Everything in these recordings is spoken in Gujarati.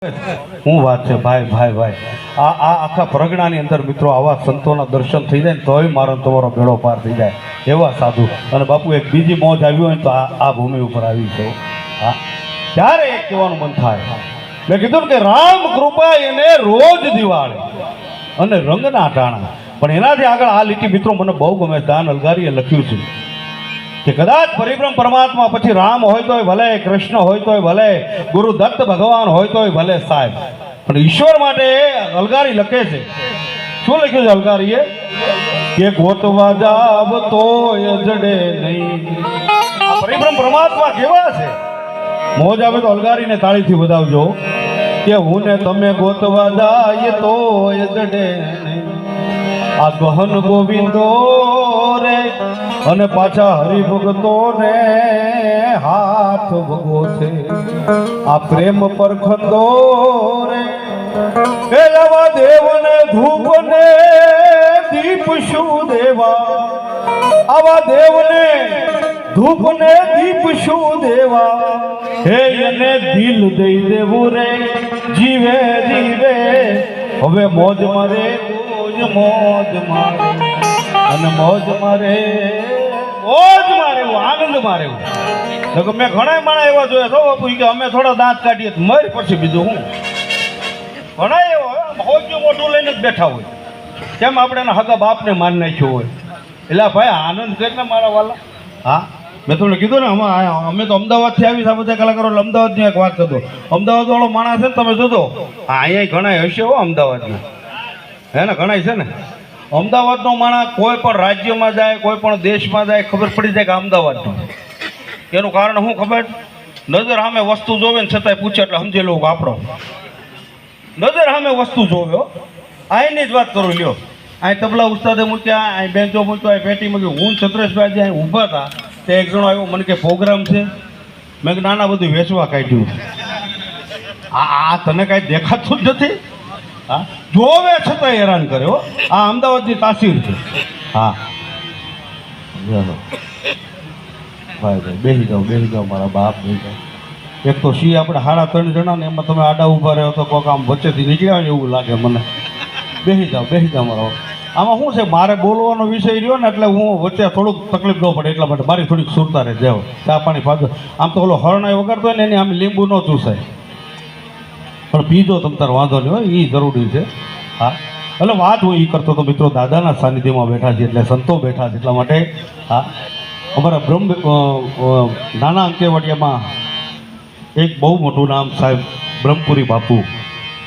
હું વાત છે ભાઈ ભાઈ ભાઈ આ આખા પ્રગણાની અંદર મિત્રો આવા સંતોના દર્શન થઈ જાય ને તોય મારો તમારો બેડો પાર થઈ જાય એવા સાધુ. અને બાપુ એક બીજી મોજ આવી હોય તો આ ભૂમિ ઉપર આવી છે. હા, ત્યારે એક કહેવાનું મન થાય, મેં કીધું કે રામ કૃપા એને રોજ દિવાળે અને રંગના ટાણા. પણ એનાથી આગળ આ લીટી મિત્રો મને બહુ ગમે. દાન અલગારીએ લખ્યું છે કે કદાચ પરિબ્રહ્મ પરમાત્મા પછી રામ હોય તોય ભલે, કૃષ્ણ હોય તોય ભલે, ગુરુ દત્ત ભગવાન હોય તોય ભલે સાહેબ, પણ ઈશ્વર માટે અલગારી લખે છે. શું લખ્યું છે અલગારીએ? કે ગોતવા જાવ તોય જડે નહીં. આ પરિબ્રહ્મ પરમાત્મા કેવા છે? મોજ આવે તો અલગારીને તાળીથી વધાવજો કે હું ને તમે ગોતવા જાય તોય જડે નહીં. આ ગહન ગોવિંદો રે અને પાછા હરિભગતો ને હાથ ભગો છે. આ પ્રેમ પરખંદો રે એ આવા દેવને ધૂપ ને દીપ શું દેવા, આવા દેવને ધૂપ ને દીપ શું દેવા, હે એને દિલ દઈ દેવું રે જીવે જીવે. હવે મોજ મારે મોજ મારે અને મોજ મારે આનંદ મારે. મેં ઘણા માણા એવા જોયા છો બાપુ કે અમે થોડા દાંત કાઢીએ તો મરી પછી બીજું હું. ઘણા એવા મોજું મોટું લઈને જ બેઠા હોય, કેમ આપણે એના હગા બાપને મારી નાખ્યો હોય. એટલે ભાઈ આનંદ કરીને મારા વાલા. હા, મેં તમને કીધું ને અમે તો અમદાવાદથી આવી છે બધા કલાકારો. એટલે અમદાવાદની એક વાત કરતો, અમદાવાદ વાળો માણસ છે ને તમે જોજો, અહીંયા ઘણા હશે હો અમદાવાદના, હે ને ઘણા છે ને અમદાવાદનો માણસ. કોઈ પણ રાજ્યમાં જાય, કોઈ પણ દેશમાં જાય, ખબર પડી જાય કે અમદાવાદનો. એનું કારણ શું ખબર? નજર સામે વસ્તુ જોવે ને છતાંય પૂછે એટલે સમજી લો આપણો. નજર સામે વસ્તુ જોવે. અહીંની જ વાત કરું લ્યો. અહીં તબલા ઉસ્તાદે મૂક્યા, અહીં બેન્ચો મૂક્યો, અહીં પેટી મૂક્યું. હું છત્રેશભાઈ અહીં ઊભા હતા તે એક જણો આવ્યો, મને કે પ્રોગ્રામ છે. મેં કે નાના બધું વેચવા કાઢ્યું. આ તને કાંઈ દેખાતું જ નથી. હા, જોવે છતાં હેરાન કર્યો. આ અમદાવાદની તાસીર છે. હા, ચાલો ભાઈ ભાઈ બેસી જાઓ મારા બાપ. બેસી જાઓ. એક તો સી આપણે 3.5 જણા ને એમાં તમે આડા ઊભા રહ્યો તો કોઈક આમ વચ્ચેથી નીકળ્યા ને એવું લાગે મને. બેસી જાઓ મારા. આમાં શું છે, મારે બોલવાનો વિષય રહ્યો ને એટલે હું વચ્ચે થોડુંક તકલીફ ન પડે એટલા માટે મારી થોડીક સુરતા રહે. જાઓ ચા પાણી પાજો. આમ તો ઓલો હરણાઈ વગાડતો હોય ને એની આમ લીંબુ ન ચૂસાય, પણ પીજો તમ તાર વાંધો નહીં હોય, એ જરૂરી છે. હા, એટલે વાત હું એ કરતો તો મિત્રો, દાદાના સાનિધ્યમાં બેઠા છે એટલે સંતો બેઠા છે એટલા માટે. હા, અમારા નાના અંકેવાડિયામાં એક બહુ મોટું નામ સાહેબ બ્રહ્મપુરી બાપુ,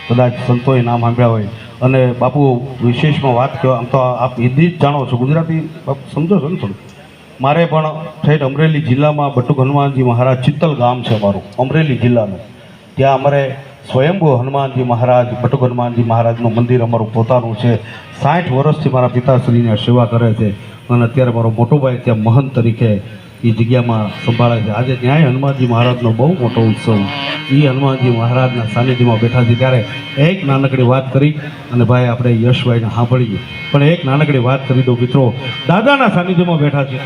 કદાચ સંતોએ નામ સાંભળ્યા હોય. અને બાપુ વિશેષમાં વાત કહો, આમ તો આપ હિન્દી જ જાણો છો, ગુજરાતી બાપુ સમજો છો ને થોડું. મારે પણ ઠેઠ અમરેલી જિલ્લામાં બટુક હનુમાનજી મહારાજ ચિત્તલ ગામ છે અમારું, અમરેલી જિલ્લાનું. ત્યાં અમારે સ્વયંભૂ હનુમાનજી મહારાજ, બટુક હનુમાનજી મહારાજનું મંદિર અમારું પોતાનું છે. 60 વર્ષથી મારા પિતાશ્રીને સેવા કરે છે અને અત્યારે મારો મોટો ભાઈ ત્યાં મહંત તરીકે એ જગ્યામાં સંભાળે છે. આજે ત્યાં હનુમાનજી મહારાજનો બહુ મોટો ઉત્સવ, એ હનુમાનજી મહારાજના સાનિધ્યમાં બેઠા છે. ત્યારે એક નાનકડી વાત કરી અને ભાઈ આપણે યશભાઈને સાંભળીએ, પણ એક નાનકડી વાત કરી દો મિત્રો. દાદાના સાનિધ્યમાં બેઠા છે,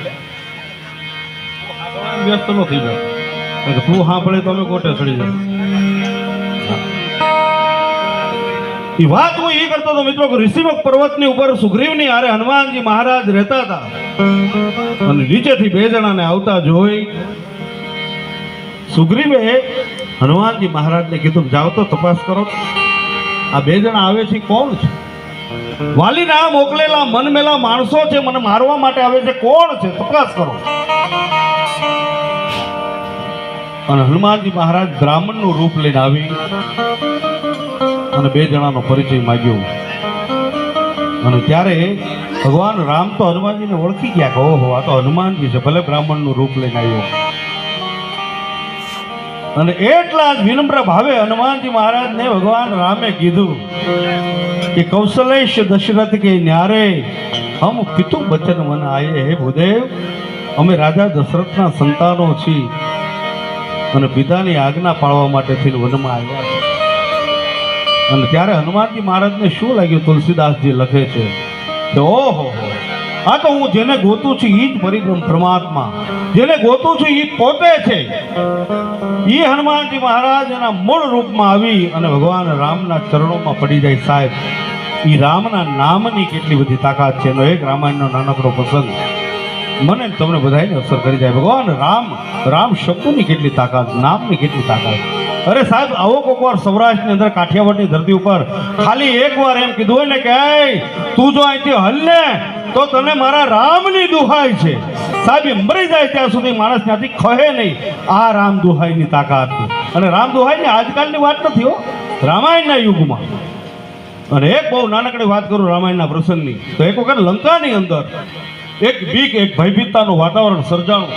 વ્યસ્ત ન થઈ જાય, તું સાંભળે તો અમે કોટે ચડી જાય. એ વાત હું એ કરતો હતો મિત્રો કે ઋષિમુખ પર્વતની ઉપર સુગ્રીવની હારે હનુમાનજી મહારાજ રહેતા હતા અને નીચેથી 2 જણાને આવતા જોઈ સુગ્રીવે હનુમાનજી મહારાજને કીધું જાઓ તો તપાસ કરો, આ 2 જણા આવે છે કોણ છે? વાલીના મોકલેલા મનમેલા માણસો છે, મને મારવા માટે આવે છે, કોણ છે તપાસ કરો. અને હનુમાનજી મહારાજ બ્રાહ્મણનું રૂપ લઈને આવી અને 2 જણાનો પરિચય માંગ્યો. અને ત્યારે ભગવાન રામ તો હનુમાનજીને ઓળખી ગયા કે ઓહો આ તો હનુમાનજી છે, ભલે બ્રાહ્મણનું રૂપ લઈને આવ્યો. અને એટલા જ વિનમ્ર ભાવે હનુમાનજી મહારાજને ભગવાન રામે કીધું કે કૌશલેશ દશરથ કે ન્યારે હમ પિતુ બચન મન આયે. હે ભૂદેવ, અમે રાજા દશરથના સંતાનો છીએ અને પિતાની આજ્ઞા પાળવા માટે થઈને વનમાં આવ્યા છે. અને ત્યારે હનુમાનજી મહારાજને શું લાગ્યું? તુલસીદાસજી લખે છે કે ઓહો આ તો હું જેને ગોતું છું એ જ પરિબ્રહ્મ પરમાત્મા, જેને ગોતું છું એ પોતે છે. એ હનુમાનજી મહારાજ એના મૂળ રૂપમાં આવી અને ભગવાન રામના ચરણોમાં પડી જાય. સાહેબ, એ રામના નામની કેટલી બધી તાકાત છે. એનો એક રામાયણનો નાનકડો પ્રસંગ મને તમને બધાને અસર કરી જાય. ભગવાન રામ શબ્દની કેટલી તાકાત, નામની કેટલી તાકાત. અરે સાહેબ, આવો કોક વાર સૌરાષ્ટ્રની અંદર કાઠિયાવાડની ધરતી ઉપર ખાલી એકવાર એમ કીધું હોય ને કે તું જો અહીંથી હલને તો તને મારા રામની દુહાઈ છે. સાહેબ, એ મરી જાય ત્યાં સુધી માણસ ત્યાંથી ખહે નહીં. આ રામ દુહાઈની તાકાત. અને રામ દુહાઈની આજકાલની વાત નથી હો, રામાયણના યુગમાં. અને એક બહુ નાનકડી વાત કરું રામાયણના પ્રસંગની, તો એક વખત લંકાની અંદર એક ભયભીતતાનું વાતાવરણ સર્જાણું.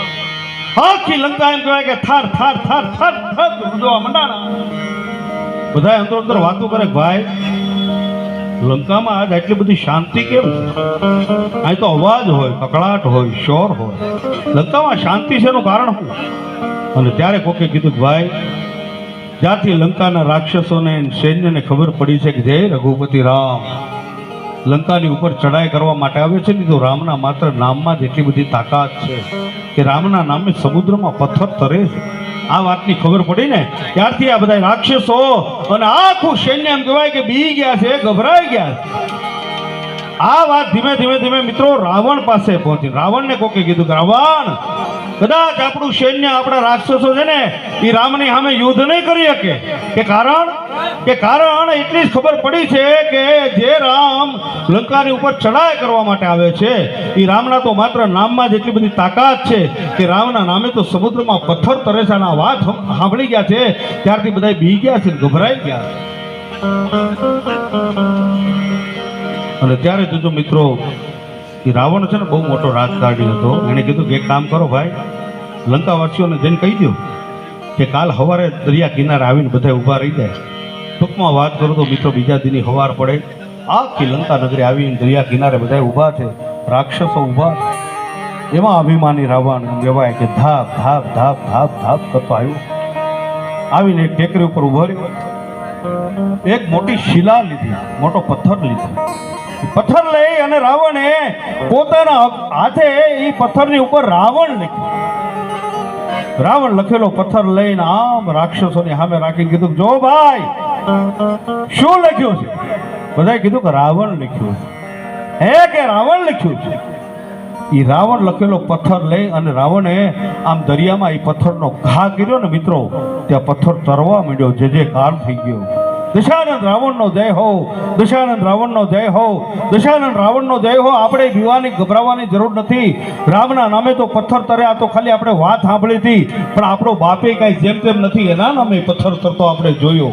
આખી લંકા એમ કહેવાય કે થાર થાર થાર થાર થાર જોવા મંડાણા. બધા અંદર વાતો કરે, ભાઈ લંકામાં આજ આટલી બધી શાંતિ કેમ છે? અહીં તો અવાજ હોય, કકળાટ હોય, શોર હોય. લંકામાં શાંતિ છે એનું કારણ શું? અને ત્યારે કોકે કીધું કે ભાઈ, જ્યાંથી લંકાના રાક્ષસોને સૈન્યને ખબર પડી છે કે જય રઘુપતિ રામ લંકાની ઉપર ચડાઈ કરવા માટે આવે છે ને, તો રામના માત્ર નામમાં જ એટલી બધી તાકાત છે કે રામના નામે સમુદ્રમાં પથ્થર તરે છે. આ વાતની ખબર પડી ને, ત્યારથી આ બધા રાક્ષસો અને આખું સૈન્ય એમ કહેવાય કે બી ગયા છે, ગભરાઈ ગયા છે. આ વાત ધીમે ધીમે ધીમે મિત્રો રાવણ પાસે પહોંચી. રાવણને કોકે કીધું કે રાવણ, કદાચ આપણું સૈન્ય, આપણા રાક્ષસો છે ને, એ રામની સામે યુદ્ધ નહીં કરી શકે. કે કારણ એટલી જ ખબર પડી છે કે જે રામ લંકાની ઉપર ચડાઈ કરવા માટે આવે છે, એ રામના તો માત્ર નામમાં જ એટલી બધી તાકાત છે કે રામના નામે તો સમુદ્રમાં પથ્થર તરે છે. આ વાત સાંભળી ગયા છે ત્યારથી બધા બી ગયા છે, ગભરાઈ ગયા. અને ત્યારે જોજો મિત્રો, એ રાવણ છે ને બહુ મોટો રાજકારણી હતો. એણે કીધું કે એક કામ કરો ભાઈ, લંકાવાસીઓને જઈને કહી દો કે કાલ સવારે દરિયા કિનારે આવીને બધા ઊભા રહી જાય. ટૂંકમાં વાત કરું તો મિત્રો, બીજા દિની સવાર પડે, આખી લંકા નગરી આવીને દરિયા કિનારે બધા ઊભા છે, રાક્ષસો ઊભા. એમાં અભિમાની રાવણ એમ કહેવાય કે ધાપ ધાપ ધાપ ધાપ ધાપ કરતો આવ્યો. આવીને એક ટેકરી ઉપર ઊભો રહ્યો. એક મોટી શિલા લીધી, મોટો પથ્થર લીધો. પથ્થર લઈ અને રાવણે પોતાના હાથે એ પથ્થરની ઉપર રાવણ લખ્યું. રાવણ લખેલો પથ્થર લઈને આમ રાક્ષસોની સામે રાખીને કીધું, જો ભાઈ શું લખ્યું છે? બધાએ કીધું કે રાવણ લખ્યું છે. હે કે રાવણ લખ્યું છે? એ રાવણ લખેલો પથ્થર લઈ અને રાવણે આમ દરિયામાં એ પથ્થરનો ઘા કર્યો ને મિત્રો, ત્યાં પથ્થર તરવા માંડ્યો. જે કાર થઈ ગયો. દશાનંદ રાવણનો જય હો, દશાનંદ રાવણનો જય હો, દશાનંદ રાવણનો જય હો. આપણે બીવાની ગભરાવાની જરૂર નથી. રામના નામે તો પથ્થર તર્યા, તો ખાલી આપણે વાત સાંભળી હતી, પણ આપણો બાપે કાંઈ જેમ તેમ નથી એના નામે પથ્થર તરતો આપણે જોયો.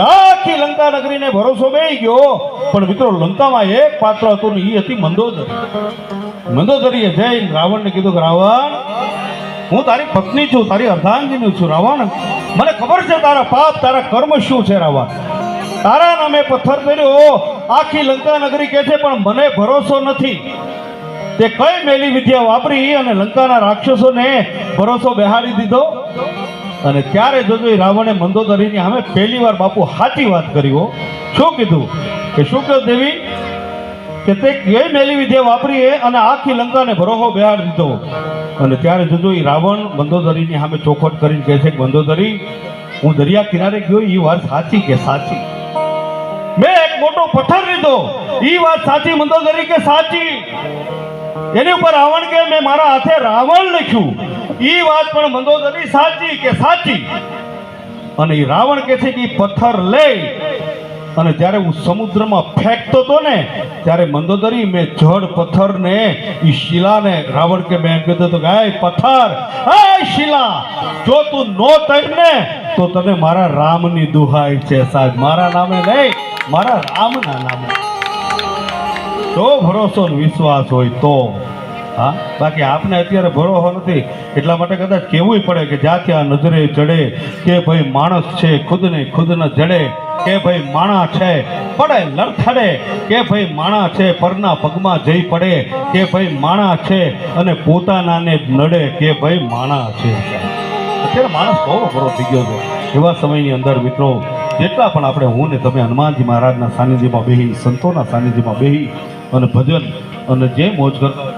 આખી લંકા નગરીને ભરોસો બેસી ગયો. પણ મિત્રો, લંકામાં એક પાત્ર હતું ને, એ હતી મંદોદરી. મંદોદરીએ જઈને રાવણને કીધું કે રાવણ, હું તારી પત્ની છું, તારી અર્ધાંગીની છું. રાવણ, મને ખબર છે તારા પાપ, તારા કર્મ શું છે. રાવણ, તારા નામે પથ્થર કર્યો, આખી લંકા નગરી કહે છે, પણ મને ભરોસો નથી. તે કઈ મેલી વિદ્યા વાપરી અને લંકાના રાક્ષસોને ભરોસો બેહાડી દીધો? અને ત્યારે જોજો, રાવણે મંદોદરીની સામે પહેલી વાર બાપુ સાચી વાત કરી હો. શું કીધું? કે શું કહ્યું દેવી? કે તે કઈ મેલી વિદ્યા વાપરી અને આખી લંકાને ભરોસો બેહાડી દીધો. અને ત્યારે જોજો, એ રાવણ મંદોદરીની સામે ચોખવટ કરીને કહે છે કે મંદોદરી, હું દરિયા કિનારે ગયો, એ વાત સાચી કે સાચી? મેં એક મોટો પથ્થર લીધો, એ વાત સાચી મંદોદરી કે સાચી? એની ઉપર રાવણ કે મેં મારા હાથે રાવણ લખ્યું, એ વાત પણ મંદોદરી સાચી કે સાચી? અને એ રાવણ કે છે કે પથ્થર લઈ અને જ્યારે હું સમુદ્રમાં ફેંકતો હતો ને, ત્યારે મંદોદરી મેં જડ પથ્થરને, એ શિલાને, રાવણ કે મેં કીધું હતું કે એ પથ્થર, એ શિલા, જો તું નો તરને તો તને મારા રામની દુહાઈ છે. સાહેબ, મારા નામે નહીં, મારા રામના નામે. તો ભરોસો વિશ્વાસ હોય તો. હા, બાકી આપને અત્યારે ભરોસો નથી, એટલા માટે કદાચ કહેવું પડે કે જ્યાં ત્યાં નજરે ચડે કે ભાઈ માણસ છે, ખુદને ખુદ ન જડે, કે ભાઈ માણા છે પડે લડખડે, કે ભાઈ માણા છે પરના પગમાં જઈ પડે, કે ભાઈ માણા છે અને પોતાનાને જ નડે, કે ભાઈ માણા છે. અત્યારે માણસ બહુ ભરો થઈ ગયો છે. એવા સમયની અંદર મિત્રો, જેટલા પણ આપણે, હું ને તમે હનુમાનજી મહારાજના સાનિધ્યમાં બેહી, સંતોના સાનિધ્યમાં બેહી અને ભજન અને જે મોજ કરતા